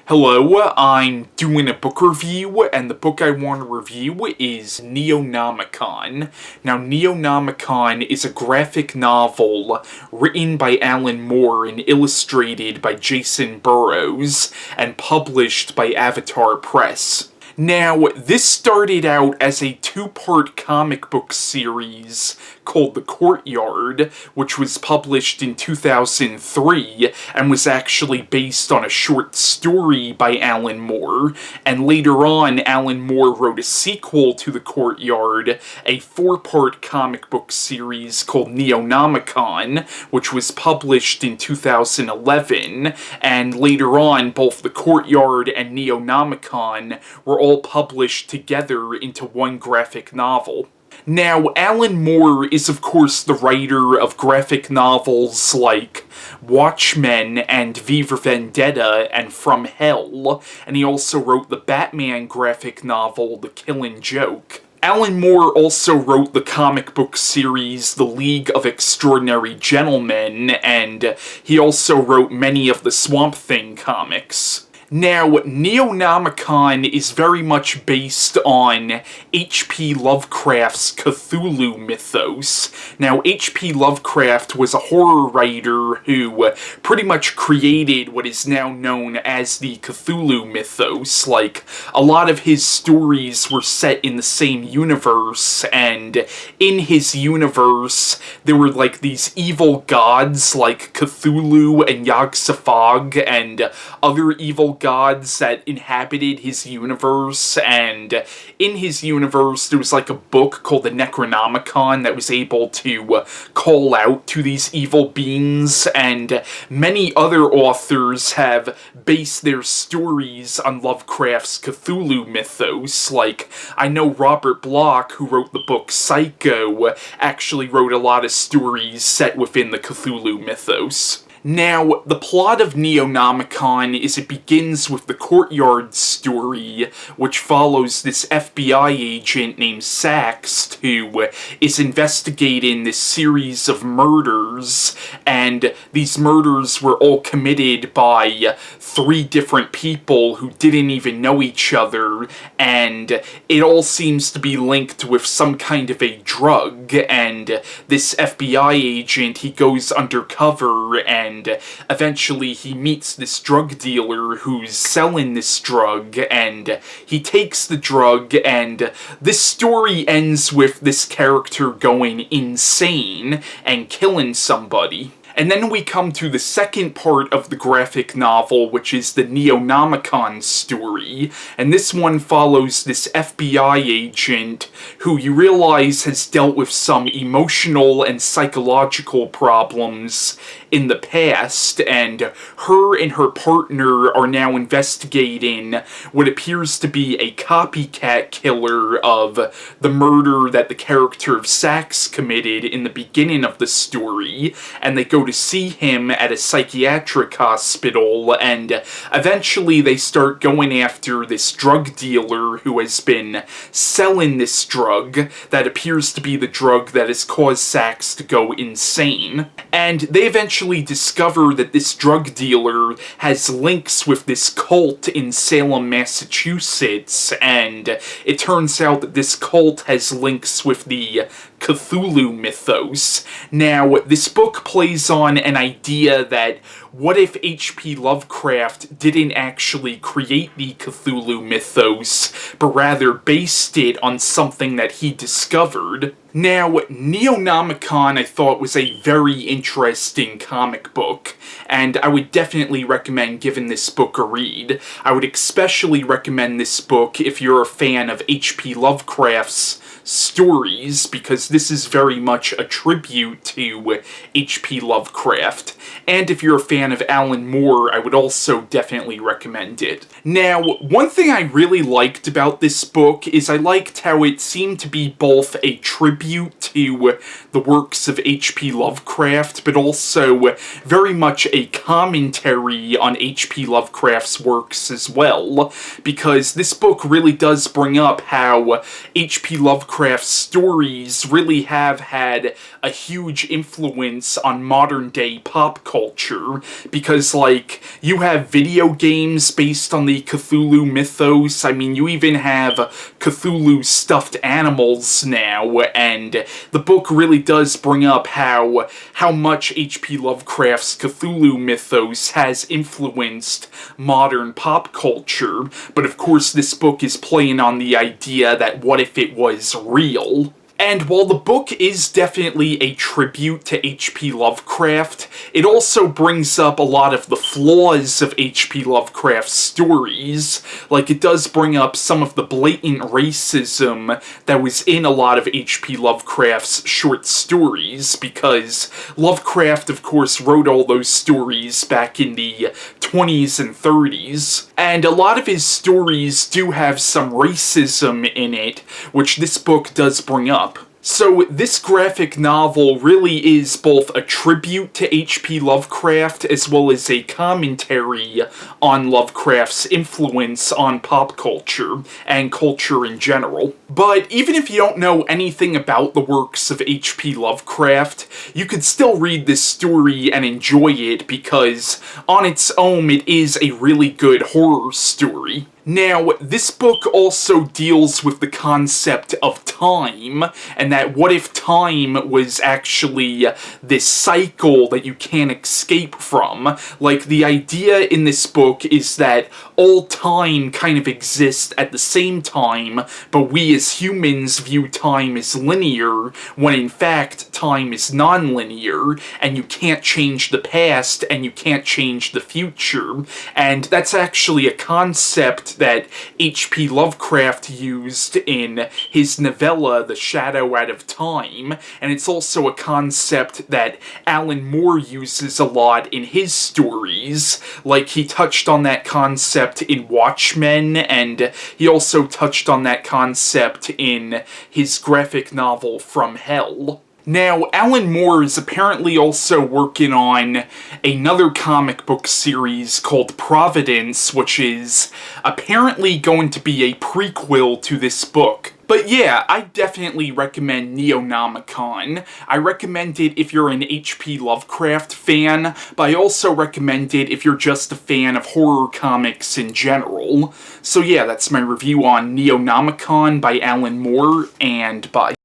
Hello, I'm doing a book review, and the book I want to review is Neonomicon. Now, Neonomicon is a graphic novel written by Alan Moore and illustrated by Jacen Burrows, and published by Avatar Press. Now, this started out as a two-part comic book series called The Courtyard, which was published in 2003 and was actually based on a short story by Alan Moore, and later on Alan Moore wrote a sequel to The Courtyard, a four-part comic book series called Neonomicon, which was published in 2011, and later on both The Courtyard and Neonomicon were all published together into one graphic novel. Now, Alan Moore is of course the writer of graphic novels like Watchmen and V for Vendetta and From Hell, and he also wrote the Batman graphic novel The Killing Joke. Alan Moore also wrote the comic book series The League of Extraordinary Gentlemen, and he also wrote many of the Swamp Thing comics. Now, Neonomicon is very much based on H.P. Lovecraft's Cthulhu mythos. Now, H.P. Lovecraft was a horror writer who pretty much created what is now known as the Cthulhu mythos. Like, a lot of his stories were set in the same universe, and in his universe, there were like these evil gods like Cthulhu and Yog-Sothoth and other evil gods that inhabited his universe, and in his universe there was like a book called the Necronomicon that was able to call out to these evil beings, and many other authors have based their stories on Lovecraft's Cthulhu mythos. Like, I know Robert Bloch, who wrote the book Psycho, actually wrote a lot of stories set within the Cthulhu mythos. Now, the plot of Neonomicon is it begins with the Courtyard Story, which follows this FBI agent named Sax, who is investigating this series of murders, and these murders were all committed by three different people who didn't even know each other, and it all seems to be linked with some kind of a drug, and this FBI agent, he goes undercover, and eventually he meets this drug dealer who's selling this drug, and he takes the drug, and this story ends with this character going insane and killing somebody. And then we come to the second part of the graphic novel, which is the Neonomicon story, and this one follows this FBI agent who you realize has dealt with some emotional and psychological problems in the past, and her and her partner are now investigating what appears to be a copycat killer of the murder that the character of Sax committed in the beginning of the story, and they go to see him at a psychiatric hospital, and eventually they start going after this drug dealer who has been selling this drug that appears to be the drug that has caused Sax to go insane. And they eventually discover that this drug dealer has links with this cult in Salem, Massachusetts, and it turns out that this cult has links with the Cthulhu mythos. Now, this book plays on an idea that what if H.P. Lovecraft didn't actually create the Cthulhu mythos, but rather based it on something that he discovered? Now, Neonomicon I thought was a very interesting comic book, and I would definitely recommend giving this book a read. I would especially recommend this book if you're a fan of H.P. Lovecraft's stories, because this is very much a tribute to H.P. Lovecraft. And if you're a fan of Alan Moore, I would also definitely recommend it. Now, one thing I really liked about this book is I liked how it seemed to be both a tribute to the works of H.P. Lovecraft, but also very much a commentary on H.P. Lovecraft's works as well, because this book really does bring up how H.P. Lovecraft Lovecraft stories really have had a huge influence on modern day pop culture, because, like, you have video games based on the Cthulhu mythos. I mean, you even have Cthulhu stuffed animals now, and the book really does bring up how much H.P. Lovecraft's Cthulhu mythos has influenced modern pop culture. But of course, this book is playing on the idea that what if it was real? And while the book is definitely a tribute to H.P. Lovecraft, it also brings up a lot of the flaws of H.P. Lovecraft's stories. Like, it does bring up some of the blatant racism that was in a lot of H.P. Lovecraft's short stories, because Lovecraft, of course, wrote all those stories back in the 20s and 30s, and a lot of his stories do have some racism in it, which this book does bring up. So this graphic novel really is both a tribute to H.P. Lovecraft as well as a commentary on Lovecraft's influence on pop culture and culture in general. But even if you don't know anything about the works of H.P. Lovecraft, you could still read this story and enjoy it, because on its own it is a really good horror story. Now, this book also deals with the concept of time, and that what if time was actually this cycle that you can't escape from? Like, the idea in this book is that all time kind of exists at the same time, but we as humans view time as linear, when in fact time is non-linear, and you can't change the past, and you can't change the future. And that's actually a concept that H.P. Lovecraft used in his novella The Shadow Out of Time, and it's also a concept that Alan Moore uses a lot in his stories. Like, he touched on that concept in Watchmen, and he also touched on that concept in his graphic novel From Hell. Now, Alan Moore is apparently also working on another comic book series called Providence, which is apparently going to be a prequel to this book. But yeah, I definitely recommend Neonomicon. I recommend it if you're an H.P. Lovecraft fan, but I also recommend it if you're just a fan of horror comics in general. So yeah, that's my review on Neonomicon by Alan Moore, and bye.